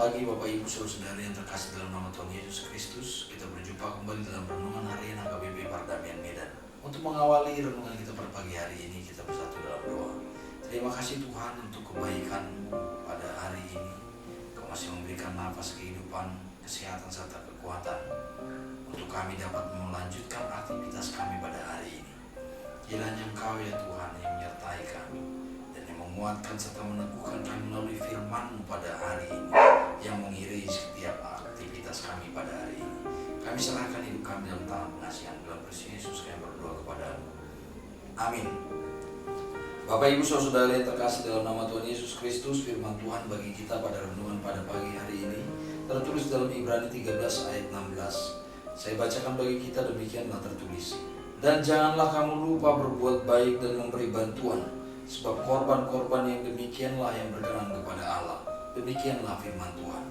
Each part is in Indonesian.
pagi Bapak Ibu Saudara yang terkasih dalam nama Tuhan Yesus Kristus. Kita berjumpa kembali dalam renungan harian HKBP Pardamaian Medan. Untuk mengawali renungan kita pada pagi hari ini, kita bersatu dalam doa. Terima kasih Tuhan untuk kebaikan-Mu pada hari ini. Kau masih memberikan nafas kehidupan, kesehatan serta kekuatan untuk kami dapat melanjutkan aktivitas kami pada hari ini. Kiranya Engkau ya Tuhan yang menyertai kami dan yang menguatkan serta meneguhkan kami melalui firman-Mu pada hari ini, yang mengiringi setiap aktivitas kami pada hari ini. Kami serahkan hidup kami dalam tangan pengasihan dalam Kristus Yesus, kami berdoa kepada-Mu. Amin. Bapak Ibu Saudara yang terkasih dalam nama Tuhan Yesus Kristus, firman Tuhan bagi kita pada renungan pada pagi hari ini tertulis dalam Ibrani 13 ayat 16. Saya bacakan bagi kita, demikianlah tertulis. Dan janganlah kamu lupa berbuat baik dan memberi bantuan, sebab korban-korban yang demikianlah yang berkenan kepada Allah. Demikianlah firman Tuhan.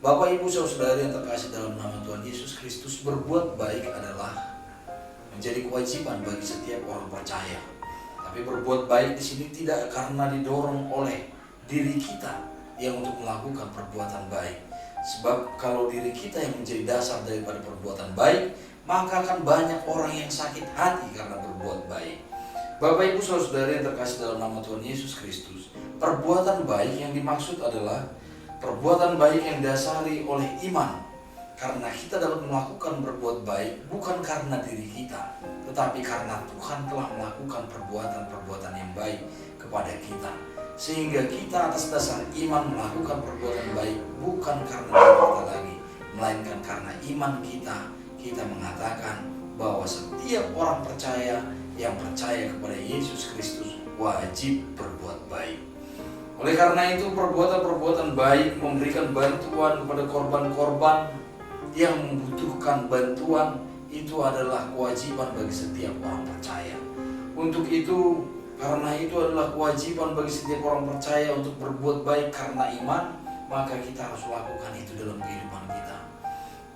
Bapak Ibu Saudara yang terkasih dalam nama Tuhan Yesus Kristus, berbuat baik adalah menjadi kewajiban bagi setiap orang percaya. Tapi berbuat baik di sini tidak karena didorong oleh diri kita yang untuk melakukan perbuatan baik. Sebab kalau diri kita yang menjadi dasar daripada perbuatan baik, maka akan banyak orang yang sakit hati karena berbuat baik. Bapak Ibu Saudara yang terkasih dalam nama Tuhan Yesus Kristus, perbuatan baik yang dimaksud adalah perbuatan baik yang didasari oleh iman. Karena kita dapat melakukan berbuat baik bukan karena diri kita, tetapi karena Tuhan telah melakukan perbuatan-perbuatan yang baik kepada kita. Sehingga kita atas dasar iman melakukan perbuatan baik bukan karena diri kita lagi, melainkan karena iman kita mengatakan bahwa setiap orang percaya yang percaya kepada Yesus Kristus wajib berbuat baik. Oleh karena itu, perbuatan-perbuatan baik memberikan bantuan kepada korban-korban yang membutuhkan bantuan itu adalah kewajiban bagi setiap orang percaya. Karena itu adalah kewajiban bagi setiap orang percaya untuk berbuat baik karena iman, maka kita harus lakukan itu dalam kehidupan kita.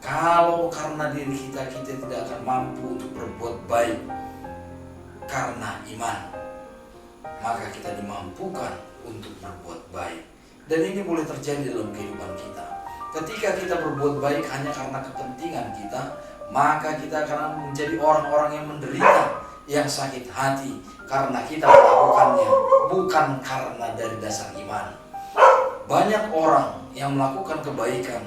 Kalau karena diri kita tidak akan mampu untuk berbuat baik karena iman, maka kita dimampukan untuk berbuat baik. Dan ini boleh terjadi dalam kehidupan kita. Ketika kita berbuat baik hanya karena kepentingan kita, maka kita akan menjadi orang-orang yang menderita, yang sakit hati karena kita melakukannya bukan karena dari dasar iman. Banyak orang yang melakukan kebaikan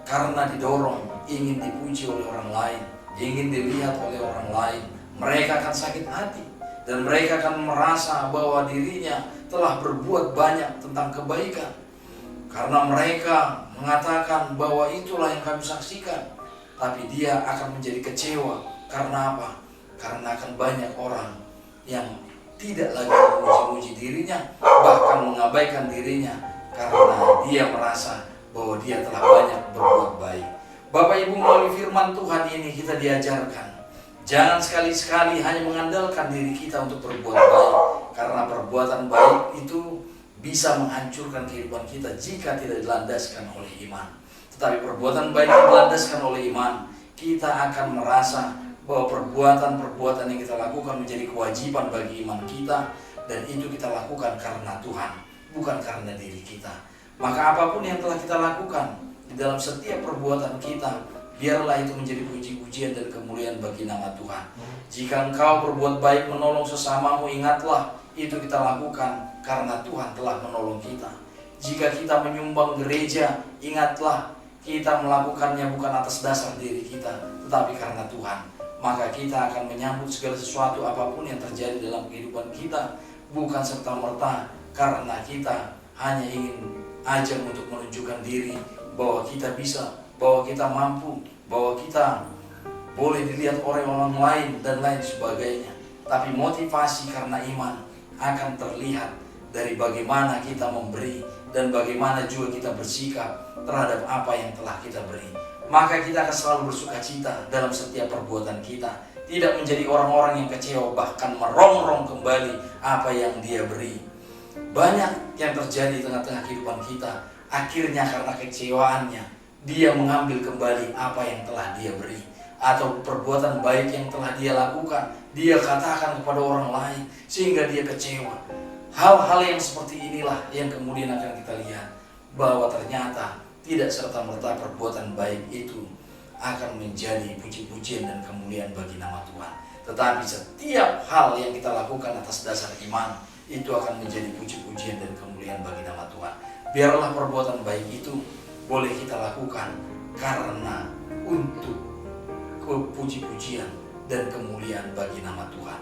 karena didorong, ingin dipuji oleh orang lain, ingin dilihat oleh orang lain. Mereka akan sakit hati dan mereka akan merasa bahwa dirinya telah berbuat banyak tentang kebaikan, karena mereka mengatakan bahwa itulah yang kami saksikan. Tapi dia akan menjadi kecewa. Karena apa? Karena akan banyak orang yang tidak lagi memuji-muji dirinya, bahkan mengabaikan dirinya, karena dia merasa bahwa dia telah banyak berbuat baik. Bapak Ibu, melalui firman Tuhan ini kita diajarkan, jangan sekali-sekali hanya mengandalkan diri kita untuk berbuat baik, karena perbuatan baik itu bisa menghancurkan kehidupan kita jika tidak dilandaskan oleh iman. Tetapi perbuatan baik yang dilandaskan oleh iman, kita akan merasa bahwa perbuatan-perbuatan yang kita lakukan menjadi kewajiban bagi iman kita, dan itu kita lakukan karena Tuhan, bukan karena diri kita. Maka apapun yang telah kita lakukan di dalam setiap perbuatan kita, biarlah itu menjadi puji-pujian dan kemuliaan bagi nama Tuhan. Jika engkau berbuat baik menolong sesamamu, ingatlah itu kita lakukan karena Tuhan telah menolong kita. Jika kita menyumbang gereja, ingatlah kita melakukannya bukan atas dasar diri kita, tetapi karena Tuhan. Maka kita akan menyambut segala sesuatu apapun yang terjadi dalam kehidupan kita, bukan serta-merta karena kita hanya ingin ajang untuk menunjukkan diri bahwa kita bisa, bahwa kita mampu, bahwa kita boleh dilihat oleh orang lain dan lain sebagainya. Tapi motivasi karena iman akan terlihat dari bagaimana kita memberi dan bagaimana juga kita bersikap terhadap apa yang telah kita beri. Maka kita akan selalu bersuka cita dalam setiap perbuatan kita, tidak menjadi orang-orang yang kecewa, bahkan merongrong kembali apa yang dia beri. Banyak yang terjadi di tengah-tengah kehidupan kita, akhirnya karena kecewaannya dia mengambil kembali apa yang telah dia beri, atau perbuatan baik yang telah dia lakukan dia katakan kepada orang lain sehingga dia kecewa. Hal-hal yang seperti inilah yang kemudian akan kita lihat bahwa ternyata tidak serta-merta perbuatan baik itu akan menjadi puji-pujian dan kemuliaan bagi nama Tuhan. Tetapi setiap hal yang kita lakukan atas dasar iman itu akan menjadi puji-pujian dan kemuliaan bagi nama Tuhan. Biarlah perbuatan baik itu boleh kita lakukan karena untuk puji-pujian dan kemuliaan bagi nama Tuhan.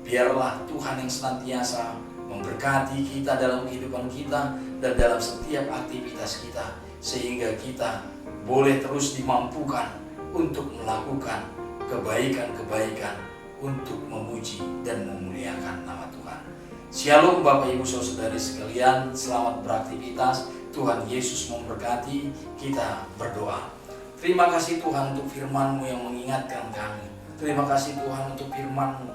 Biarlah Tuhan yang senantiasa memberkati kita dalam kehidupan kita dan dalam setiap aktivitas kita, sehingga kita boleh terus dimampukan untuk melakukan kebaikan-kebaikan untuk memuji dan memuliakan nama Tuhan. Shalom Bapak Ibu Saudari sekalian, selamat beraktivitas. Tuhan Yesus memberkati. Kita berdoa. Terima kasih Tuhan untuk firman-Mu yang mengingatkan kami. Terima kasih Tuhan untuk firman-Mu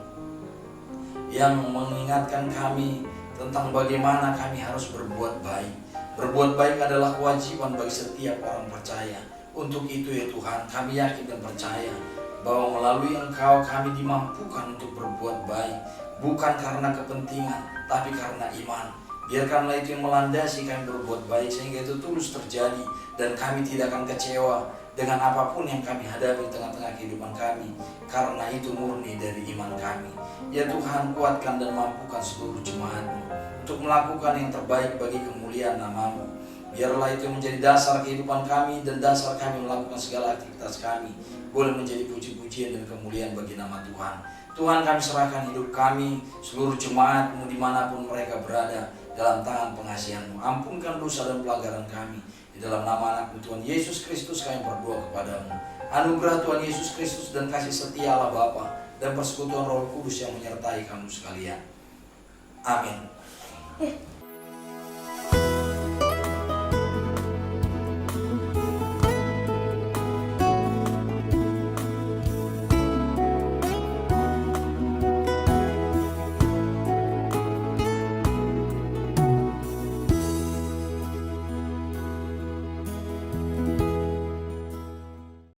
yang mengingatkan kami tentang bagaimana kami harus berbuat baik. Berbuat baik adalah kewajiban bagi setiap orang percaya. Untuk itu ya Tuhan, kami yakin dan percaya bahwa melalui Engkau kami dimampukan untuk berbuat baik, bukan karena kepentingan, tapi karena iman. Biarkanlah itu yang melandasi kami berbuat baik, sehingga itu tulus terjadi dan kami tidak akan kecewa dengan apapun yang kami hadapi di tengah-tengah kehidupan kami, karena itu murni dari iman kami. Ya Tuhan, kuatkan dan mampukan seluruh jemaat-Mu untuk melakukan yang terbaik bagi kemuliaan nama-Mu. Biarlah itu menjadi dasar kehidupan kami dan dasar kami melakukan segala aktivitas kami boleh menjadi puji-pujian dan kemuliaan bagi nama Tuhan. Tuhan, kami serahkan hidup kami, seluruh jemaat-Mu dimanapun mereka berada, dalam tangan pengasihan-Mu. Ampunkan dosa dan pelanggaran kami. Di dalam nama anak-Mu Tuhan Yesus Kristus kami berdoa kepadamu. Anugerah Tuhan Yesus Kristus dan kasih setia Allah Bapa dan persekutuan Roh Kudus yang menyertai kamu sekalian. Amin.